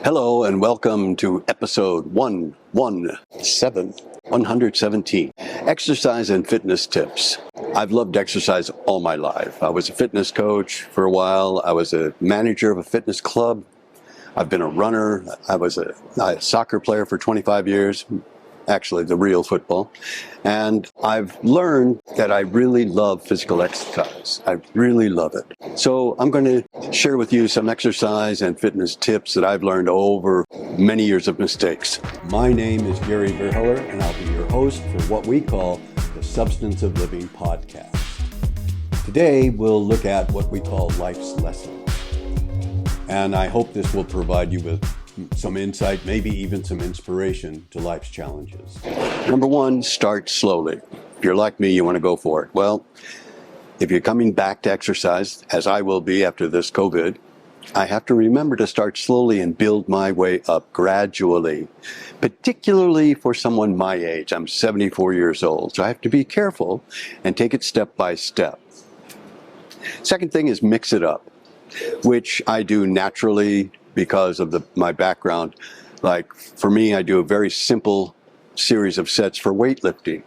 Hello and welcome to episode 117, Exercise and Fitness Tips. I've loved exercise all my life. I was a fitness coach for a while. I was a manager of a fitness club. I've been a runner. I was a soccer player for 25 years. Actually, the real football. And I've learned that I really love physical exercise. I really love it. So I'm going to share with you some exercise and fitness tips that I've learned over many years of mistakes. My name is Vierheller, and I'll be your host for what we call the Substance of Living podcast. Today, we'll look at what we call life's lessons. And I hope this will provide you with some insight, maybe even some inspiration to life's challenges. Number one, start slowly. If you're like me, you want to go for it. Well, if you're coming back to exercise, as I will be after this COVID, I have to remember to start slowly and build my way up gradually, particularly for someone my age. I'm 74 years old, so I have to be careful and take it step by step. Second thing is mix it up, which I do naturally because of my background. Like for me, I do a very simple series of sets for weightlifting.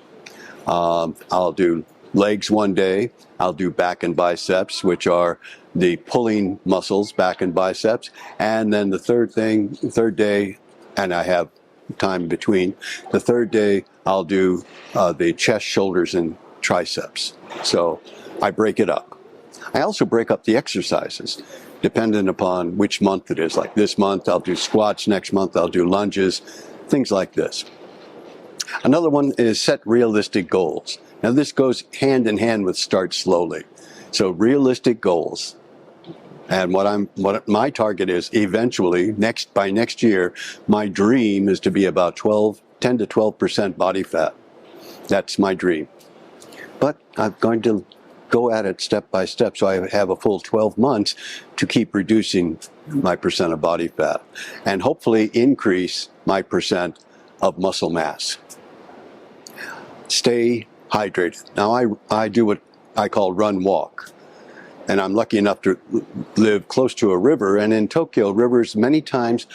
I'll do legs one day, I'll do back and biceps, which are the pulling muscles, back and biceps, and then the third day, and I have time between, the third day I'll do the chest, shoulders, and triceps. So I break it up. I also break up the exercises dependent upon which month it is. Like this month, I'll do squats. Next month, I'll do lunges, things like this. Another one is set realistic goals. Now, this goes hand in hand with start slowly. So realistic goals. And what my target is eventually, by next year, my dream is to be about 10 to 12% body fat. That's my dream. But I'm going to go at it step by step, so I have a full 12 months to keep reducing my percent of body fat and hopefully increase my percent of muscle mass. Stay hydrated. Now I do what I call run walk, and I'm lucky enough to live close to a river, and in Tokyo, rivers many times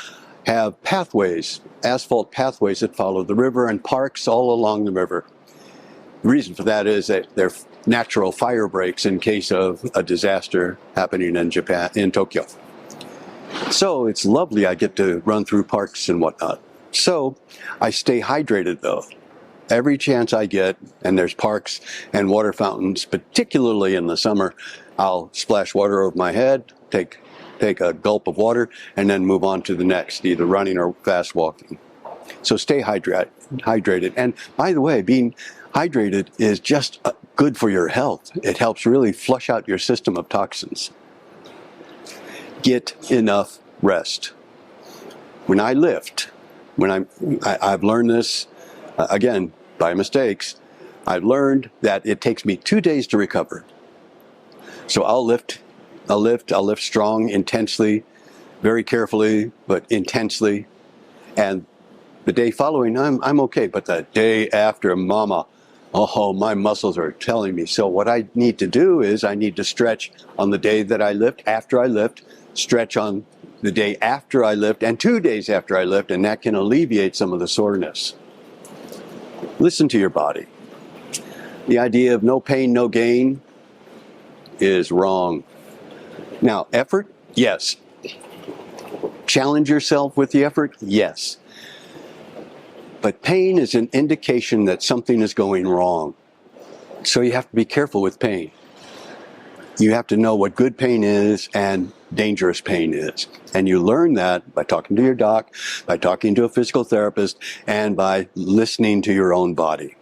have pathways, asphalt pathways that follow the river, and parks all along the river. The reason for that is that they're natural fire breaks in case of a disaster happening in Tokyo. So it's lovely. I get to run through parks and whatnot. So I stay hydrated though. Every chance I get, and there's parks and water fountains, particularly in the summer, I'll splash water over my head, take a gulp of water, and then move on to the next, either running or fast walking. So stay hydrated. And by the way, being hydrated is just good for your health. It helps really flush out your system of toxins. Get enough rest. When I lift, I've learned this, again, by mistakes, I've learned that it takes me 2 days to recover. So I'll lift strong, intensely, very carefully, but intensely. And the day following, I'm okay. But the day after, my muscles are telling me. So what I need to do is I need to stretch on the day that I lift, after I lift, stretch on the day after I lift, and 2 days after I lift, and that can alleviate some of the soreness. Listen to your body. The idea of no pain, no gain is wrong. Now, effort, yes. Challenge yourself with the effort, yes. But pain is an indication that something is going wrong. So you have to be careful with pain. You have to know what good pain is and dangerous pain is. And you learn that by talking to your doc, by talking to a physical therapist, and by listening to your own body.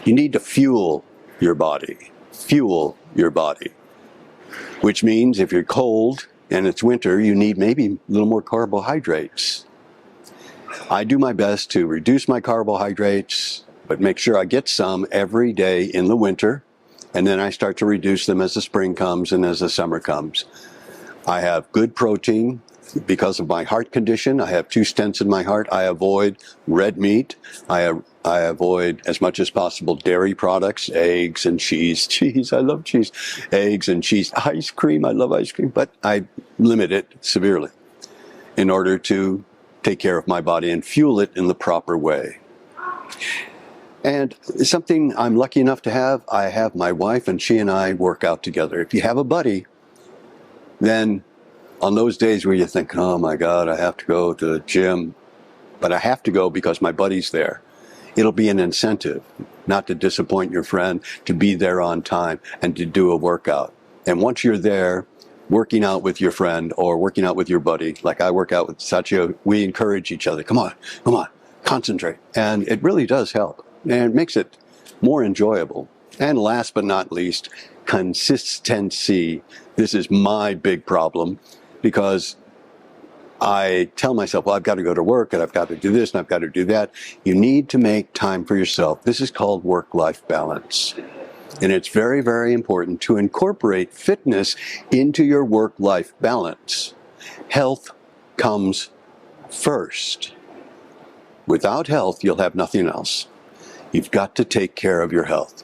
You need to fuel your body. Fuel your body. Which means if you're cold and it's winter, you need maybe a little more carbohydrates. I do my best to reduce my carbohydrates, but make sure I get some every day in the winter, and then I start to reduce them as the spring comes and as the summer comes. I have good protein because of my heart condition. I have 2 stents in my heart. I avoid red meat. I avoid as much as possible dairy products, eggs and cheese. Cheese, I love cheese. Eggs and cheese. Ice cream, I love ice cream, but I limit it severely. in order to take care of my body and fuel it in the proper way. And something I'm lucky enough to have, I have my wife and she and I work out together. If you have a buddy, then on those days where you think, oh my God, I have to go to the gym, but I have to go because my buddy's there, it'll be an incentive not to disappoint your friend, to be there on time and to do a workout. And once you're there, working out with your friend or working out with your buddy, like I work out with Satya, we encourage each other. Come on, concentrate. And it really does help. And it makes it more enjoyable. And last but not least, consistency. This is my big problem because I tell myself, well, I've got to go to work and I've got to do this and I've got to do that. You need to make time for yourself. This is called work-life balance. And it's very, very important to incorporate fitness into your work-life balance. Health comes first. Without health, you'll have nothing else. You've got to take care of your health.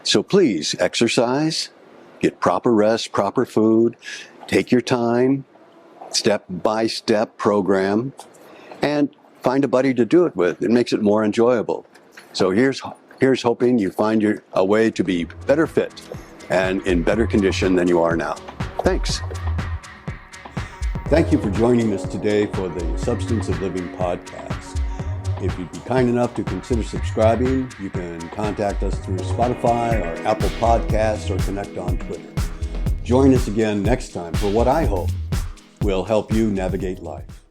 So please exercise, get proper rest, proper food, take your time, step-by-step program, and find a buddy to do it with. It makes it more enjoyable. So here's hoping you find a way to be better fit and in better condition than you are now. Thanks. Thank you for joining us today for the Substance of Living podcast. If you'd be kind enough to consider subscribing, you can contact us through Spotify or Apple Podcasts or connect on Twitter. Join us again next time for what I hope will help you navigate life.